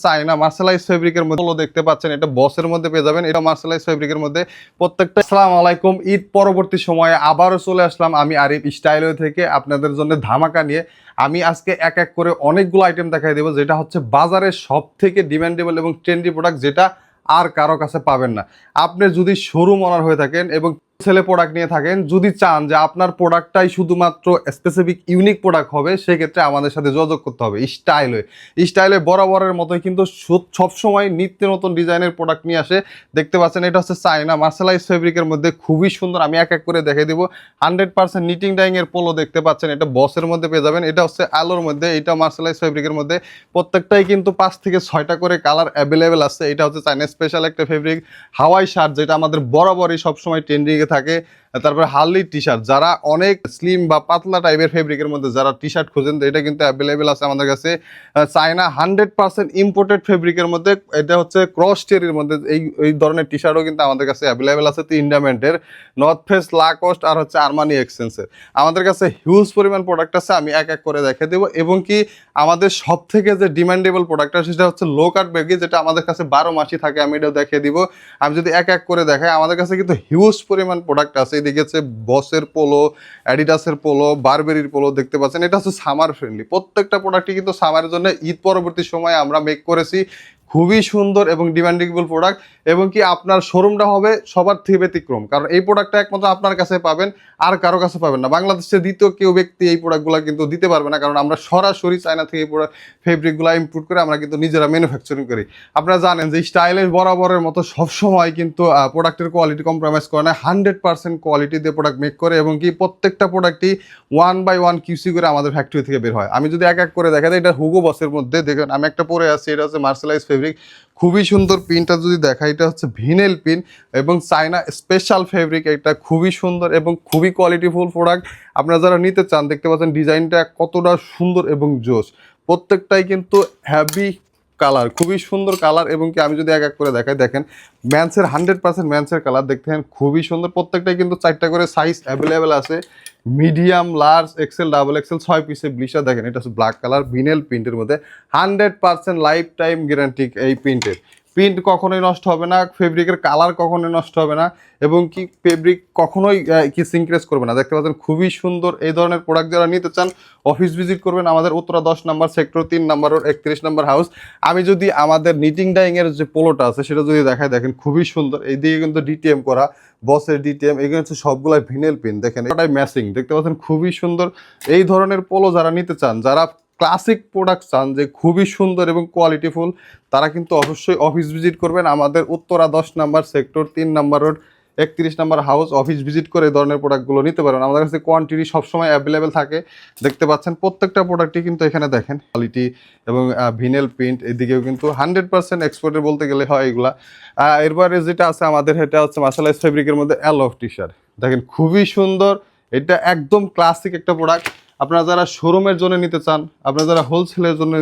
China mercerise ফেব্রিকের মধ্যে দেখতে পাচ্ছেন, এটা বসের মধ্যে পেয়ে যাবেন। এটা মার্শালাইজ ফেব্রিকের মধ্যে প্রত্যেকটা। আসসালামু আলাইকুম, ঈদ পরবর্তী সময়ে আবারও চলে আসলাম আমি আরিফ স্টাইলওয়ে থেকে আপনাদের জন্য ধামাকা নিয়ে। আমি আজকে এক এক করে অনেকগুলো আইটেম দেখাই দেবো, যেটা হচ্ছে বাজারের সব থেকে ডিমান্ডেবল এবং ট্রেন্ডি প্রোডাক্ট, যেটা আর কারো কাছে পাবেন না। আপনি যদি শোরুম ওনার হয়ে থাকেন এবং সেলে প্রোডাক্ট নিয়ে থাকেন, যদি চান যে আপনার প্রোডাক্টটাই শুধুমাত্র স্পেসিফিক ইউনিক প্রোডাক্ট হবে, সেক্ষেত্রে আমাদের সাথে যোগাযোগ করতে হবে স্টাইলে বরাবরের মতোই কিন্তু সবসময় নিত্য নতুন ডিজাইনের প্রোডাক্ট নিয়ে আসে। দেখতে পাচ্ছেন, এটা হচ্ছে চায়না মার্শালাইজ ফেব্রিকের মধ্যে খুবই সুন্দর। আমি এক এক করে দেখিয়ে দিব। 100% নিটিং ডাইং এর পোলো দেখতে পাচ্ছেন, এটা বসের মধ্যে পেয়ে যাবেন। এটা হচ্ছে আলোর মধ্যে, এটা মার্শালাইজ ফেব্রিকের মধ্যে। প্রত্যেকটাই কিন্তু 5 থেকে 6টা করে কালার অ্যাভেলেবেল আছে। এটা হচ্ছে চায়না স্পেশাল একটা ফেব্রিক। হাওয়াই শার্ট, যেটা আমাদের বরাবরই সবসময় ট্রেন্ডিংয়ে থাকে। তারপরে হার্লি টি শার্ট, যারা অনেক স্লিম বা পাতলা টাইপের ফেব্রিকের মধ্যে যারা টি শার্ট খোঁজেন, এটা কিন্তু অ্যাভেলেবেল আছে আমাদের কাছে। চায়না 100% ইম্পোর্টেড ফেব্রিকের মধ্যে, এটা হচ্ছে ক্রস টেরির মধ্যে। এই ধরনের টি শার্টও কিন্তু আমাদের কাছে অ্যাভেলেবেল আছে। ইন্ডামেন্টের, নর্থ ফেস, লাকোস্ট আর হচ্ছে আরমানি এক্সচেঞ্জের আমাদের কাছে হিউজ পরিমাণ প্রোডাক্ট আছে। আমি এক এক করে দেখে দেবো। এবং কি আমাদের সব থেকে যে ডিমান্ডেবল প্রোডাক্ট আছে, সেটা হচ্ছে লো কাট ব্যাগি, যেটা আমাদের কাছে 12 মাসই থাকে। আমি এটাও দেখিয়ে দিব। আমি যদি এক এক করে দেখাই, আমাদের কাছে কিন্তু হিউজ পরিমাণ প্রোডাক্ট আছে। এদিকে হচ্ছে বসের পোলো, অ্যাডিডাসের পোলো, বারবেরির পোলো দেখতে পাচ্ছেন। এটা হচ্ছে সামার ফ্রেন্ডলি। প্রত্যেকটা প্রোডাক্টই কিন্তু সামারের জন্য ঈদ পরবর্তী সময়ে আমরা মেক করেছি। খুবই সুন্দর এবং ডিমান্ডেবল প্রোডাক্ট। এবং কি আপনার শোরুমটা হবে সবার থেকে ব্যতিক্রম, কারণ এই প্রোডাক্টটা একমাত্র আপনার কাছে পাবেন, আর কারো কাছে পাবেন না। বাংলাদেশের দ্বিতীয় কেউ ব্যক্তি এই প্রোডাক্টগুলো কিন্তু দিতে পারবে না, কারণ আমরা সরাসরি চায়না থেকে এই ফেব্রিকগুলো ইম্পোর্ট করে আমরা কিন্তু নিজেরা ম্যানুফ্যাকচারিং করি। আপনারা জানেন যে স্টাইলের বরাবরের মতো সবসময় কিন্তু প্রোডাক্টের কোয়ালিটি কম্প্রোমাইজ করে না। 100% কোয়ালিটি দিয়ে প্রোডাক্ট মেক করে। এবং কি প্রত্যেকটা প্রোডাক্টই 1 বাই 1 কিউসি করে আমাদের ফ্যাক্টরি থেকে বের হয়। আমি যদি এক এক করে দেখা যায়, এটা হুগো বসের মধ্যে দেখেন আমি একটা পরে আছি। এটা হচ্ছে মার্শালাইজ ফেব্রিক, খুবই সুন্দর। পিনটা যদি দেখা, এটা হচ্ছে ভিনেল পিন এবং চায়না স্পেশাল ফেব্রিক। এটা খুবই সুন্দর এবং খুবই কোয়ালিটিফুল প্রোডাক্ট। আপনারা যারা নিতে চান, দেখতে পাচ্ছেন ডিজাইনটা কতটা সুন্দর এবং জোশ। প্রত্যেকটাই কিন্তু হ্যাভি কালার, খুবই সুন্দর কালার। এবং কি আমি যদি এক এক করে দেখাই, দেখেন ম্যান্সের 100% ম্যান্সের কালার দেখতেন, খুবই সুন্দর। প্রত্যেকটাই কিন্তু 4টা করে সাইজ অ্যাভেলেবেল আছে, medium, large, XL, double XL, 6 পিসের ব্লিশার। দেখেন এটা হচ্ছে ব্ল্যাক কালার ভিনেল প্রিন্টের মধ্যে। 100% লাইফ টাইম গ্যারান্টি এই প্রিন্টের। প্রিন্ট কখনোই নষ্ট হবে না, ফেব্রিকের কালার কখনোই নষ্ট হবে না, এবং কি ফেব্রিক কখনোই কি সিনক্রেস করবে না। দেখতে পাচ্ছেন খুবই সুন্দর। এই ধরনের প্রোডাক্ট যারা নিতে চান, অফিস ভিজিট করবেন আমাদের উত্তরা 10 নম্বর সেক্টর 3 নম্বর রোড 31 নম্বর হাউস। আমি যদি আমাদের নিটিং ডাইং এর যে পোলোটা আছে সেটা যদি দেখায়, দেখেন খুবই সুন্দর। এই দিকে কিন্তু ডিটিএম করা, বসের ডিটিএম, এগুলো হচ্ছে সবগুলাই ভিনেল পিন। দেখেন এটাই ম্যাচিং, দেখতে পাচ্ছেন খুবই সুন্দর। এই ধরনের পোলো যারা নিতে চান, যারা ক্লাসিক প্রোডাক্ট চান যে খুবই সুন্দর এবং কোয়ালিটিফুল, তারা কিন্তু অবশ্যই অফিস ভিজিট করবেন আমাদের উত্তরা 10 নম্বর সেক্টর 3 নম্বর রোড 31 নম্বর হাউস। অফিস ভিজিট করে এই ধরনের প্রোডাক্টগুলো নিতে পারেন। আমাদের কাছে কোয়ান্টিটি সবসময় অ্যাভেলেবেল থাকে। দেখতে পাচ্ছেন প্রত্যেকটা প্রোডাক্টই কিন্তু এখানে দেখেন কোয়ালিটি এবং ভিনেল প্রিন্ট। এদিকেও কিন্তু 100% এক্সপোর্টের বলতে গেলে হয় এগুলা। এরপরে যেটা আছে আমাদের, এটা হচ্ছে মার্শালাইজ ফেব্রিকের মধ্যে অ্যালফ টি শার্ট। দেখেন খুবই সুন্দর। এটা একদম ক্লাসিক একটা প্রোডাক্ট। আপনারা যারা শোরুমের জন্য নিতে চান, আপনারা যারা হোলসেলের জন্য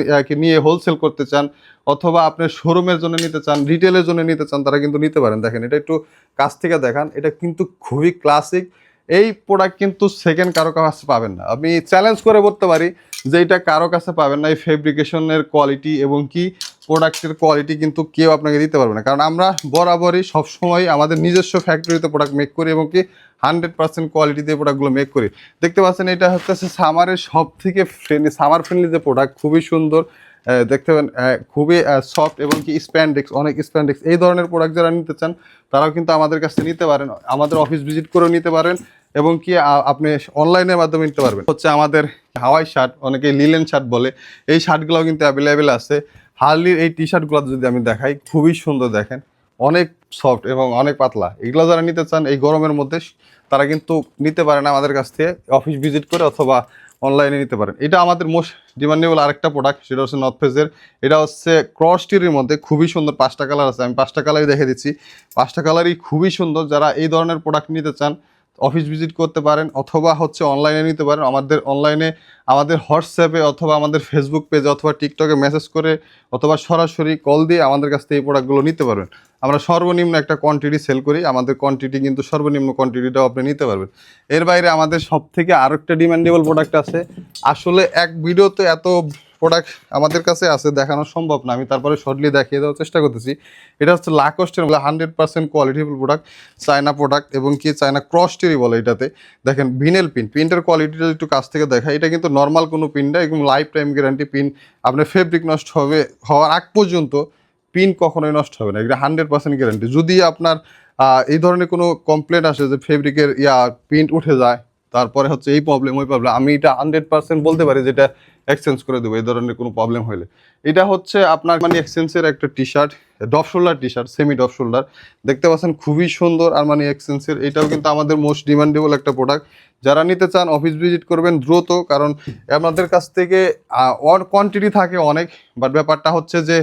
নিয়ে হোলসেল করতে চান, অথবা আপনার শোরুমের জন্য নিতে চান, রিটেলের জন্য নিতে চান, তারা কিন্তু নিতে পারেন। দেখেন এটা একটু কাছ থেকে দেখান, এটা কিন্তু খুবই ক্লাসিক। এই প্রোডাক্ট কিন্তু সেকেন্ড কারো কাছে পাবেন না। আমি চ্যালেঞ্জ করে বলতে পারি যে এটা কারো কাছে পাবেন না। এই ফেব্রিকেশনের কোয়ালিটি এবং কি প্রোডাক্টের কোয়ালিটি কিন্তু কেউ আপনাকে দিতে পারবে না, কারণ আমরা বরাবরই সবসময় আমাদের নিজস্ব ফ্যাক্টরিতে প্রোডাক্ট মেক করি এবং কি 100% কোয়ালিটি দিয়ে প্রোডাক্টগুলো মেক করি। দেখতে পাচ্ছেন এটা হচ্ছে সামারের সব থেকে সামার ফ্রেন্ডলি যে প্রোডাক্ট, খুবই সুন্দর। দেখতে পাবেন খুবই সফট এবং কি স্প্যান্ডেক্স, অনেক স্প্যান্ডেক্স। এই ধরনের প্রোডাক্ট যারা নিতে চান, তারাও কিন্তু আমাদের কাছে নিতে পারেন, আমাদের অফিস ভিজিট করেও নিতে পারেন, এবং কি আপনি অনলাইনের মাধ্যমে নিতে পারবেন। হচ্ছে আমাদের হাওয়াই শার্ট, অনেকে লিলেন শার্ট বলে, এই শার্টগুলোও কিন্তু অ্যাভেলেবেল আছে। হার্লির এই টি শার্টগুলো যদি আমি দেখাই, খুবই সুন্দর। দেখেন অনেক সফট এবং অনেক পাতলা। এগুলো যারা নিতে চান এই গরমের মধ্যে, তারা কিন্তু নিতে পারেন আমাদের কাছ থেকে অফিস ভিজিট করে অথবা অনলাইনে নিতে পারেন। এটা আমাদের মোস্ট ডিমান্ডেবল আরেকটা প্রোডাক্ট, সেটা হচ্ছে নর্থ ফেসের। এটা হচ্ছে ক্রস টিরির মধ্যে, খুবই সুন্দর। 5টা কালার আছে, আমি 5টা কালারই দেখে দিচ্ছি। 5টা কালারই খুবই সুন্দর। যারা এই ধরনের প্রোডাক্ট নিতে চান, অফিস ভিজিট করতে পারেন অথবা হচ্ছে অনলাইনে নিতে পারেন। আমাদের অনলাইনে আমাদের হোয়াটসঅ্যাপে অথবা আমাদের ফেসবুক পেজে অথবা টিকটকে মেসেজ করে অথবা সরাসরি কল দিয়ে আমাদের কাছ থেকে এই প্রোডাক্টগুলো নিতে পারবেন। আমরা সর্বনিম্ন একটা কোয়ান্টিটি সেল করি, আমাদের কোয়ান্টিটি কিন্তু সর্বনিম্ন কোয়ান্টিটিটাও আপনি নিতে পারবেন। এর বাইরে আমাদের সব থেকে আরও একটা ডিমান্ডেবল প্রোডাক্ট আছে। আসলে এক ভিডিওতে এত প্রোডাক্ট আমাদের কাছে আছে, দেখানো সম্ভব না, আমি তারপরে শর্টলি দেখিয়ে দেওয়ার চেষ্টা করতেছি। এটা হচ্ছে লাকোস্টের 100% কোয়ালিটিফুল প্রোডাক্ট, চায়না প্রোডাক্ট এবং কি চায়না ক্রসটেরই বলে এটাতে। দেখেন ভিনেল পিন, পিনটার কোয়ালিটিটা একটু কাছ থেকে দেখা, এটা কিন্তু নর্মাল কোনো পিন না, এবং লাইফ টাইম গ্যারান্টি পিন। আপনার ফেব্রিক নষ্ট হওয়ার আগ পর্যন্ত পিন কখনোই নষ্ট হবে না, এটা 100% গ্যারান্টি। যদি আপনার এই ধরনের কোনো কমপ্লেন আসে যে ফেব্রিকের প্রিন্ট উঠে যায়, তারপরে হচ্ছে এই প্রবলেম ওই প্রবলেম, আমি এটা 100% বলতে পারি যেটা এক্সচেঞ্জ করে দেবো এই ধরনের কোনো প্রবলেম হলে। এটা হচ্ছে আপনার মানে এক্সচেঞ্জের একটা T shirt, drop shoulder T shirt, semi drop shoulder, দেখতে পাচ্ছেন খুবই সুন্দর আরমানি এক্সচেঞ্জের। এটাও কিন্তু আমাদের মোস্ট ডিমান্ডেবল একটা প্রোডাক্ট। যারা নিতে চান অফিস ভিজিট করবেন দ্রুত, কারণ আমাদের কাছ থেকে কোয়ান্টিটি থাকে অনেক, বাট ব্যাপারটা হচ্ছে যে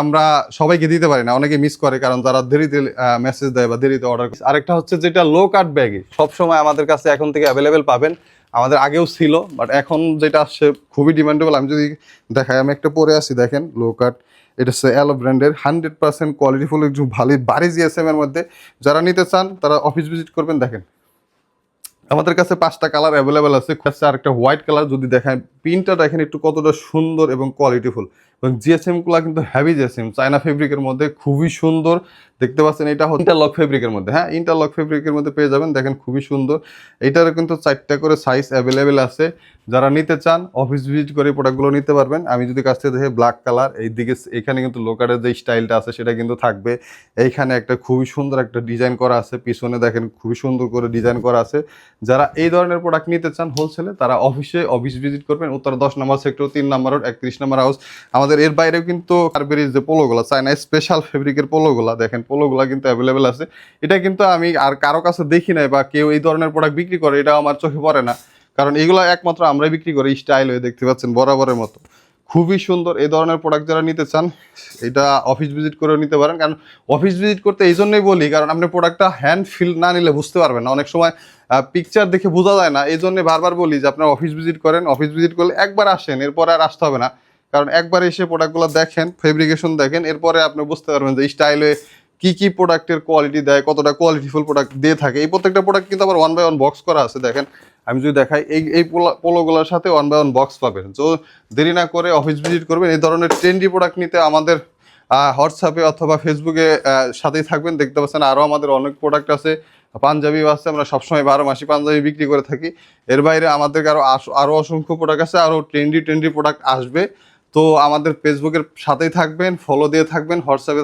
আমরা সবাইকে দিতে পারি না, অনেকে মিস করে, কারণ যারা দেরিতে মেসেজ দেয় বা দেরিতে অর্ডার। আরেকটা হচ্ছে যেটা লো কাট ব্যাগে সবসময় আমাদের কাছে এখন থেকে অ্যাভেলেবেল পাবেন, আমাদের আগেও ছিল, বাট এখন যেটা আসছে খুবই ডিমান্ডেবল। আমি যদি দেখাই, আমি একটা পরে আসি, দেখেন লো কাট, এটা হচ্ছে অ্যালো ব্র্যান্ডের 100% কোয়ালিটিফুল, একটু ভালো ভারী জিএসএম এর মধ্যে। যারা নিতে চান তারা অফিস ভিজিট করবেন। দেখেন আমাদের কাছে 5টা কালার অ্যাভেলেবেল আছে। আর একটা হোয়াইট কালার যদি দেখায়, প্রিন্টটা দেখেন একটু কতটা সুন্দর এবং কোয়ালিটিফুল, এবং জিএসএমগুলো কিন্তু হেভি জিএসএম, চায়না ফেব্রিকের মধ্যে খুবই সুন্দর দেখতে পাচ্ছেন। এটা ইন্টারলক ফেব্রিকের মধ্যে, হ্যাঁ ইন্টারলক ফেব্রিকের মধ্যে পেয়ে যাবেন, দেখেন খুবই সুন্দর। এইটার কিন্তু 4টা করে সাইজ অ্যাভেলেবেল আছে। যারা নিতে চান অফিস ভিজিট করে প্রোডাক্টগুলো নিতে পারবেন। আমি যদি কাছ থেকে দেখে ব্ল্যাক কালার, এই দিকে এখানে কিন্তু লোকারের যে স্টাইলটা আছে সেটা কিন্তু থাকবে। এইখানে একটা খুবই সুন্দর একটা ডিজাইন করা আছে, পিছনে দেখেন খুবই সুন্দর করে ডিজাইন করা আছে। যারা এই ধরনের প্রোডাক্ট নিতে চান হোলসেলে, তারা অফিস ভিজিট করবেন, উত্তর 10 নম্বর সেক্টর 3 নম্বর রোড 31 নম্বর হাউস। আমাদের এর বাইরেও কিন্তু কারবেরির যে পোলোগুলো, চায়না স্পেশাল ফেব্রিকের পোলোগুলো, দেখেন পোলোগুলো কিন্তু অ্যাভেলেবেল আছে। এটা কিন্তু আমি আর কারো কাছে দেখি নাই, বা কেউ এই ধরনের প্রোডাক্ট বিক্রি করে এটা আমার চোখে পড়ে না, কারণ এগুলো একমাত্র আমরাই বিক্রি করি স্টাইল হয়ে, দেখতে পাচ্ছেন বরাবরের মতো খুবই সুন্দর। এই ধরনের প্রোডাক্ট যারা নিতে চান এটা অফিস ভিজিট করেও নিতে পারেন। কারণ অফিস ভিজিট করতে এই জন্যই বলি, কারণ আপনি প্রোডাক্টটা হ্যান্ড ফিল না নিলে বুঝতে পারবেন না, অনেক সময় পিকচার দেখে বোঝা যায় না। এই জন্যে বারবার বলি যে আপনার অফিস ভিজিট করেন, অফিস ভিজিট করলে একবার আসেন, এরপরে আর আসতে হবে না, কারণ একবার এসে প্রোডাক্টগুলো দেখেন, ফেব্রিকেশন দেখেন, এরপরে আপনি বুঝতে পারবেন যে স্টাইলে কি কি প্রোডাক্টের কোয়ালিটি দেয়, কতটা কোয়ালিটিফুল প্রোডাক্ট দিয়ে থাকে। এই প্রত্যেকটা প্রোডাক্ট কিন্তু আবার 1 বাই 1 বক্স করা আছে। দেখেন আমি যদি দেখাই, এই পোলোগুলোর সাথে 1 বাই 1 বক্স পাবেন। তো দেরি না করে অফিস ভিজিট করবেন। এই ধরনের ট্রেন্ডি প্রোডাক্ট নিতে আমাদের হোয়াটসঅ্যাপে অথবা ফেসবুকে সাথেই থাকবেন। দেখতে পাচ্ছেন আরও আমাদের অনেক প্রোডাক্ট আছে, পাঞ্জাবিও আছে, আমরা সবসময় 12 মাসি পাঞ্জাবি বিক্রি করে থাকি। এর বাইরে আমাদের আরও অসংখ্য প্রোডাক্ট আছে, আরও ট্রেন্ডি প্রোডাক্ট আসবে। তো আমাদের ফেসবুকের সাথেই থাকবেন, ফলো দিয়ে থাকবেন, হোয়াটসঅ্যাপে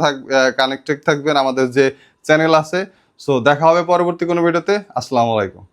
কানেক্টেড থাকবেন, আমাদের যে চ্যানেল আছে। সো দেখা হবে পরবর্তী কোনো ভিডিওতে। আসসালামু আলাইকুম।